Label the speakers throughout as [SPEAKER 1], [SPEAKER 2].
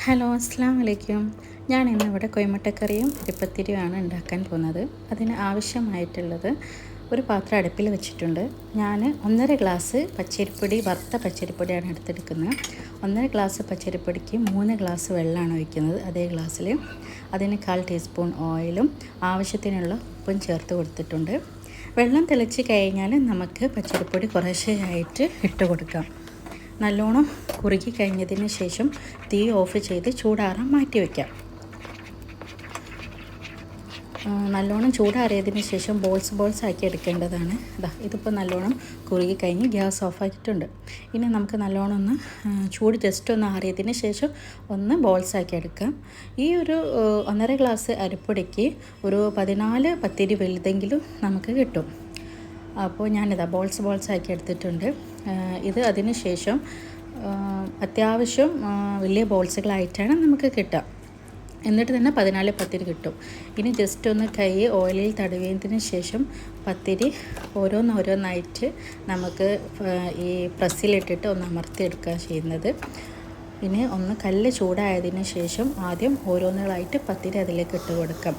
[SPEAKER 1] Hello, അസ്സാം വലൈക്കും. ഞാൻ ഇന്നിവിടെ കോഴിമുട്ടക്കറിയും അരിപ്പത്തിരിയുമാണ് ഉണ്ടാക്കാൻ പോകുന്നത്. അതിന് ആവശ്യമായിട്ടുള്ളത് ഒരു പാത്രം അടുപ്പിൽ വെച്ചിട്ടുണ്ട്. ഞാൻ 1.5 ഗ്ലാസ് പച്ചരിപ്പൊടി, വറുത്ത പച്ചരിപ്പൊടിയാണ് എടുത്തെടുക്കുന്നത്. 1.5 ഗ്ലാസ് പച്ചരിപ്പൊടിക്ക് 3 ഗ്ലാസ് വെള്ളമാണ് ഒഴിക്കുന്നത്. അതേ ഗ്ലാസ്സിൽ അതിന് 1/4 ടീസ്പൂൺ ഓയിലും ആവശ്യത്തിനുള്ള ഉപ്പും ചേർത്ത് കൊടുത്തിട്ടുണ്ട്. വെള്ളം തിളച്ച് കഴിഞ്ഞാൽ നമുക്ക് പച്ചരിപ്പൊടി കുറേശ്ശെയായിട്ട് ഇട്ട് കൊടുക്കാം. നല്ലോണം കുറുകി കഴിഞ്ഞതിന് ശേഷം തീ ഓഫ് ചെയ്ത് ചൂടാറാൻ മാറ്റി വയ്ക്കാം. നല്ലോണം ചൂടാറിയതിന് ശേഷം ബോൾസ് ആക്കി എടുക്കേണ്ടതാണ്. ഇതിപ്പോൾ നല്ലോണം കുറുകി കഴിഞ്ഞ് ഗ്യാസ് ഓഫാക്കിയിട്ടുണ്ട്. ഇനി നമുക്ക് നല്ലോണം ഒന്ന് ചൂട് ജസ്റ്റ് ഒന്ന് ആറിയതിന് ശേഷം ഒന്ന് ബോൾസ് ആക്കി എടുക്കാം. ഈ ഒരു 1.5 ഗ്ലാസ് അരിപ്പൊടിക്ക് ഒരു 14 പത്തിരി വലുതെങ്കിലും നമുക്ക് കിട്ടും. അപ്പോൾ ഞാനിതാ ബോൾസ് ആക്കി എടുത്തിട്ടുണ്ട്. ഇത് അതിന് ശേഷം അത്യാവശ്യം വലിയ ബോൾസുകളായിട്ടാണ് നമുക്ക് കിട്ടുക. എന്നിട്ട് തന്നെ 14 പത്തിരി കിട്ടും. ഇനി ജസ്റ്റ് ഒന്ന് കൈ ഓയിലിൽ തടവിയതിന് ശേഷം പത്തിരി ഓരോന്നായിട്ട് നമുക്ക് ഈ പ്രസ്സിലിട്ടിട്ട് ഒന്ന് അമർത്തിയെടുക്കുക ചെയ്യുന്നത്. പിന്നെ ഒന്ന് കല്ല് ചൂടായതിന് ശേഷം ആദ്യം ഓരോന്നുകളായിട്ട് പത്തിരി അതിലേക്ക് ഇട്ട് കൊടുക്കാം.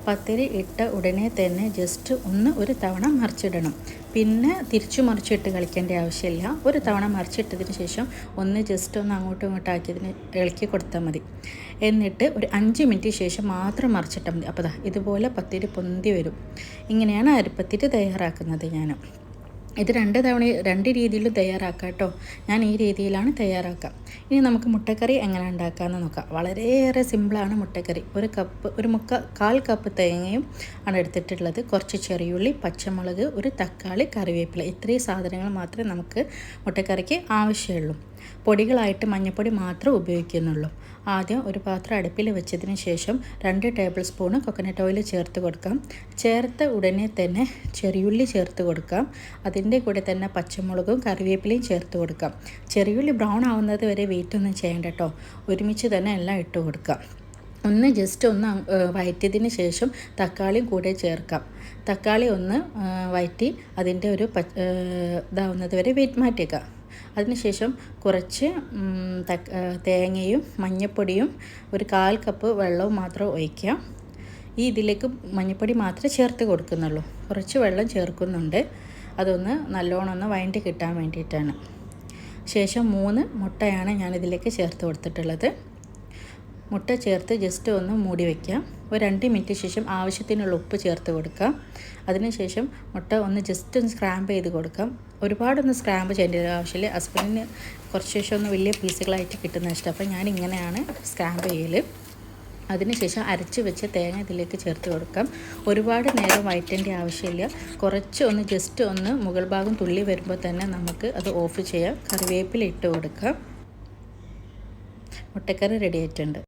[SPEAKER 1] പത്തിരി ഇട്ട ഉടനെ തന്നെ ജസ്റ്റ് ഒരു തവണ മറിച്ചിടണം. പിന്നെ തിരിച്ചു മറിച്ചിട്ട് കളിക്കേണ്ട ആവശ്യമില്ല. ഒരു തവണ മറിച്ചിട്ടതിന് ശേഷം ജസ്റ്റ് ഒന്ന് അങ്ങോട്ടും ഇങ്ങോട്ടും ആക്കിയതിന് ഇളക്കി കൊടുത്താൽ മതി. എന്നിട്ട് ഒരു 5 മിനിറ്റ് ശേഷം മാത്രം മറിച്ചിട്ടാൽ മതി. അപ്പോൾ ഇതുപോലെ പത്തിരി പൊന്തി വരും. ഇങ്ങനെയാണ് അരിപ്പത്തിരി തയ്യാറാക്കുന്നത്. ഇത് 2 തവണ 2 രീതിയിലും തയ്യാറാക്കാം കേട്ടോ. ഞാൻ ഈ രീതിയിലാണ് തയ്യാറാക്കുക. ഇനി നമുക്ക് മുട്ടക്കറി എങ്ങനെ ഉണ്ടാക്കാമെന്ന് നോക്കാം. വളരെയേറെ സിമ്പിളാണ് മുട്ടക്കറി. 1/4 കപ്പ് തേങ്ങയും ആണ് എടുത്തിട്ടുള്ളത്. കുറച്ച് ചെറിയുള്ളി, പച്ചമുളക്, ഒരു തക്കാളി, കറിവേപ്പില, ഇത്രയും സാധനങ്ങൾ മാത്രമേ നമുക്ക് മുട്ടക്കറിക്ക് ആവശ്യമുള്ളൂ. പൊടികളായിട്ട് മഞ്ഞൾപ്പൊടി മാത്രം ഉപയോഗിക്കുന്നുള്ളൂ. ആദ്യം ഒരു പാത്രം അടുപ്പിൽ വെച്ചതിന് ശേഷം 2 ടേബിൾ സ്പൂൺ കോക്കനട്ട് ഓയിൽ ചേർത്ത് കൊടുക്കാം. ചേർത്ത ഉടനെ തന്നെ ചെറിയുള്ളി ചേർത്ത് കൊടുക്കാം. അതിൻ്റെ കൂടെ തന്നെ പച്ചമുളകും കറിവേപ്പിലയും ചേർത്ത് കൊടുക്കാം. ചെറിയുള്ളി ബ്രൗൺ ആവുന്നത് വരെ വെയിറ്റ് ഒന്നും ചെയ്യേണ്ട കേട്ടോ. ഒരുമിച്ച് തന്നെ എല്ലാം ഇട്ട് കൊടുക്കാം. ജസ്റ്റ് ഒന്ന് വഴറ്റിയതിന് ശേഷം തക്കാളിയും കൂടെ ചേർക്കാം. തക്കാളി ഒന്ന് വഴറ്റി അതിൻ്റെ ഒരു ഇതാവുന്നത് വരെ മാറ്റിയേക്കാം. അതിനുശേഷം കുറച്ച് തേങ്ങയും മഞ്ഞൾപ്പൊടിയും ഒരു 1/4 കപ്പ് വെള്ളവും മാത്രം ഒഴിക്കുക. ഇതിലേക്ക് മഞ്ഞൾപ്പൊടി മാത്രമേ ചേർത്ത് കൊടുക്കുന്നുള്ളൂ. കുറച്ച് വെള്ളം ചേർക്കുന്നുണ്ട്. അതൊന്ന് നല്ലോണം വഴറ്റി കിട്ടാൻ വേണ്ടിയിട്ടാണ്. ശേഷം 3 മുട്ടയാണ് ഞാനിതിലേക്ക് ചേർത്ത് കൊടുത്തിട്ടുള്ളത്. മുട്ട ചേർത്ത് ജസ്റ്റ് ഒന്ന് മൂടി വയ്ക്കാം. ഒരു 2 മിനിറ്റ് ശേഷം ആവശ്യത്തിനുള്ള ഉപ്പ് ചേർത്ത് കൊടുക്കാം. അതിനുശേഷം മുട്ട ജസ്റ്റ് ഒന്ന് സ്ക്രാമ്പ് ചെയ്ത് കൊടുക്കാം. ഒരുപാടൊന്ന് സ്ക്രാമ്പ് ചെയ്യേണ്ട ആവശ്യമില്ല. ഹസ്ബൻഡിന് കുറച്ച് ശേഷം വലിയ പീസുകളായിട്ട് കിട്ടുന്ന ഇഷ്ടം. അപ്പോൾ ഞാൻ ഇങ്ങനെയാണ് സ്ക്രാമ്പ് ചെയ്യൽ. അതിനുശേഷം അരച്ച് വെച്ച തേങ്ങ ഇതിലേക്ക് ചേർത്ത് കൊടുക്കാം. ഒരുപാട് നേരം വഴറ്റേണ്ട ആവശ്യമില്ല. കുറച്ച് ജസ്റ്റ് മുകൾ ഭാഗം തുള്ളി വരുമ്പോൾ തന്നെ നമുക്ക് അത് ഓഫ് ചെയ്യാം. കറിവേപ്പില ഇട്ട് കൊടുക്കാം. മുട്ടക്കറി റെഡി ആയിട്ടുണ്ട്.